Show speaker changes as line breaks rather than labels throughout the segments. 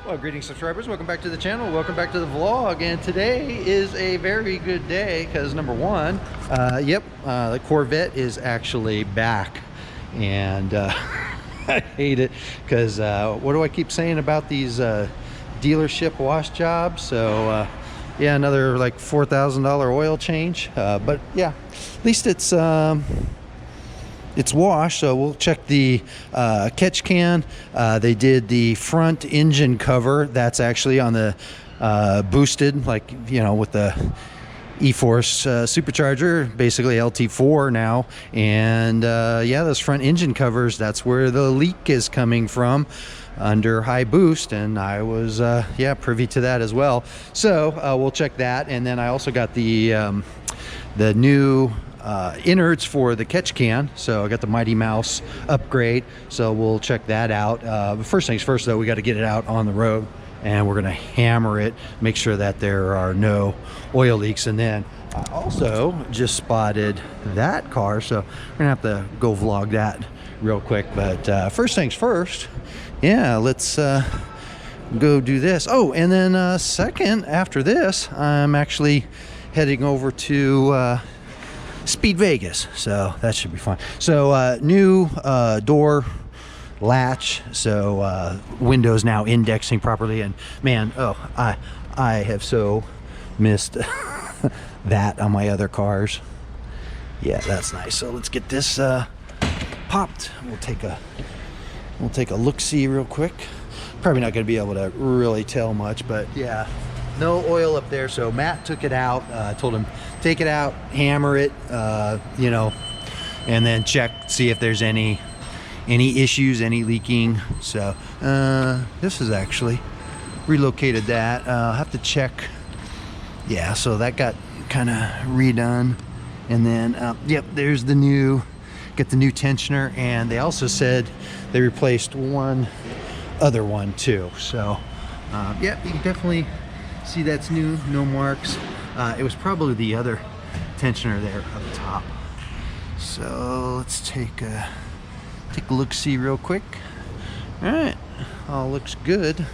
Well, greetings subscribers, welcome back to the channel, welcome back to the vlog, and today is a very good day because number one, the Corvette is actually back, and I hate it because what do I keep saying about these dealership wash jobs? So yeah, another like $4,000 oil change, but yeah, at least it's washed, so we'll check the catch can. They did the front engine cover. That's actually on the boosted, like, you know, with the E-Force Supercharger, basically LT4 now. And yeah, those front engine covers, that's where the leak is coming from, under high boost, and I was privy to that as well. So we'll check that. And then I also got the new innards for the catch can, so I got the Mighty Mouse upgrade, so we'll check that out. But first things first, though, we got to get it out on the road, and we're gonna hammer it, make sure that there are no oil leaks. And then I also just spotted that car, so we're gonna have to go vlog that real quick. But first things first, yeah, let's go do this. Oh, and then second, after this, I'm actually heading over to Speed Vegas, so that should be fun. So new door latch, so windows now indexing properly. And man, oh, I have so missed that on my other cars. Yeah, that's nice. So let's get this popped. We'll take a look-see real quick. Probably not going to be able to really tell much, but yeah, no oil up there. So Matt took it out. I told him, take it out, hammer it, you know, and then check, see if there's any issues, any leaking. So this is actually relocated that. I'll have to check. Yeah, so that got kind of redone. And then yep, there's the new, get the new tensioner, and they also said they replaced one other one too. So yeah, you can definitely see that's new, no marks. It was probably the other tensioner there up top. So let's take a look-see real quick. All right, all looks good.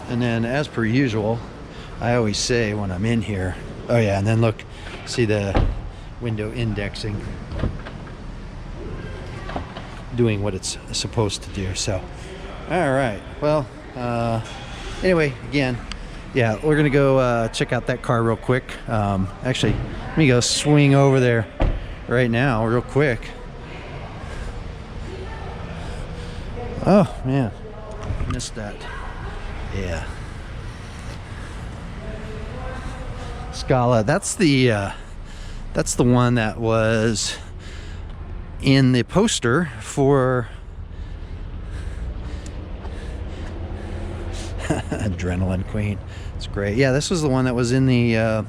And then, as per usual, I always say when I'm in here, oh yeah, and then look, see the window indexing doing what it's supposed to do. So all right, well, anyway, again, yeah, we're gonna go check out that car real quick. Actually, let me go swing over there right now real quick. Oh man, missed that. Yeah, Scala, that's the one that was in the poster for Adrenaline Queen. It's great. Yeah, this was the one that was in the I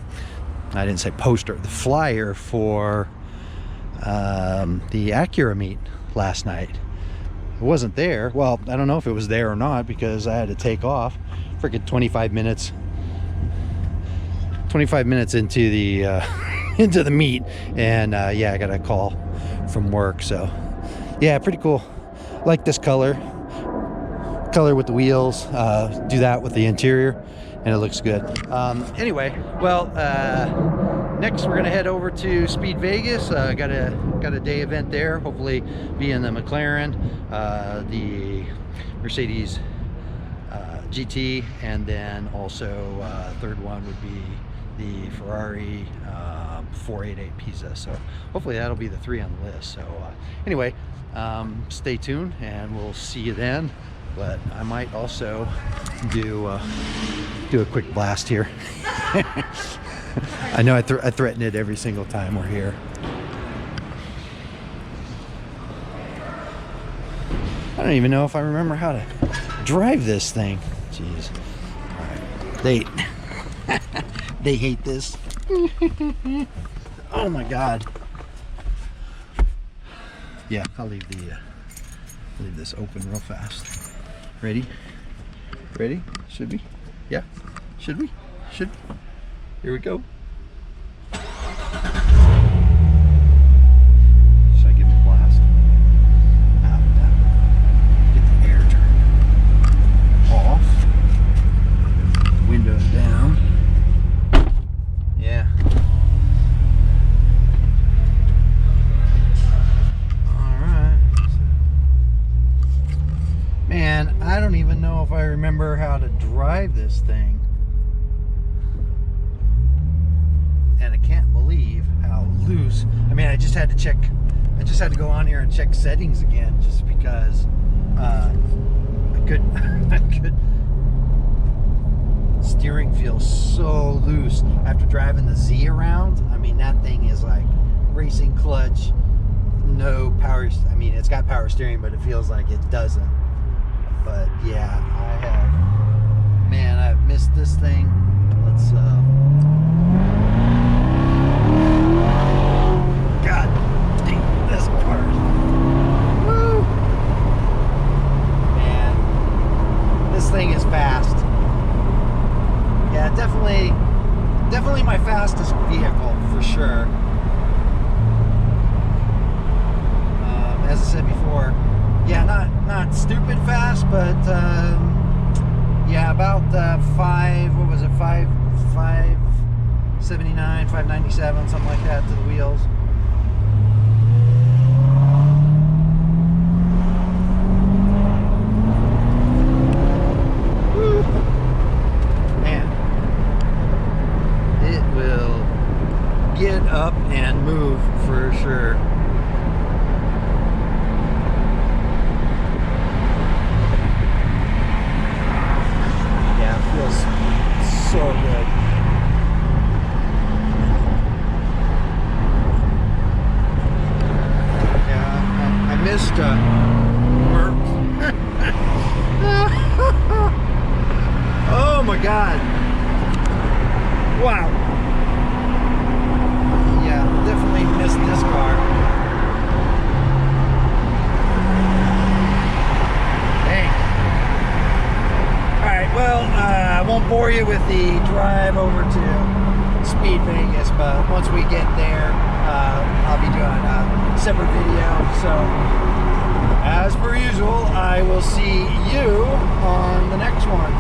didn't say poster, the flyer for the Acura meet last night. It wasn't there. Well, I don't know if it was there or not because I had to take off. Freaking 25 minutes into the into the meet, and yeah, I got a call from work. So yeah, pretty cool. Like this color with the wheels. Do that with the interior, and it looks good. Anyway, well, next we're gonna head over to Speed Vegas. Got a day event there. Hopefully be in the McLaren, the Mercedes GT, and then also third one would be the Ferrari 488 Pisa. So hopefully that'll be the three on the list. So anyway, stay tuned and we'll see you then. But I might also do a quick blast here. I know I threaten it every single time we're here. I don't even know if I remember how to drive this thing. Jeez. All right. They hate this. Oh my God. Yeah, I'll leave this open real fast. Ready? Ready? Should we? Yeah. Should we? Should. Here we go. Should I give him a blast? remember how to drive this thing. And I can't believe how loose. I mean, I just had to go on here and check settings again just because I could. Steering feels so loose after driving the Z around. I mean, that thing is like racing clutch, no power. I mean, it's got power steering, but it feels like it doesn't. But yeah, I've missed this thing. Let's God dang, this car. Woo! Man, this thing is fast. Yeah, definitely my fastest vehicle for sure. As I said before, yeah, not stupid fast, but yeah, about 579, 597, something like that to the wheels. Get up and move for sure. Yeah, it feels so good. Yeah, I missed work. Oh my God. Wow. Definitely missed this car. Dang. Alright, well, I won't bore you with the drive over to Speed Vegas, but once we get there, I'll be doing a separate video. So, as per usual, I will see you on the next one.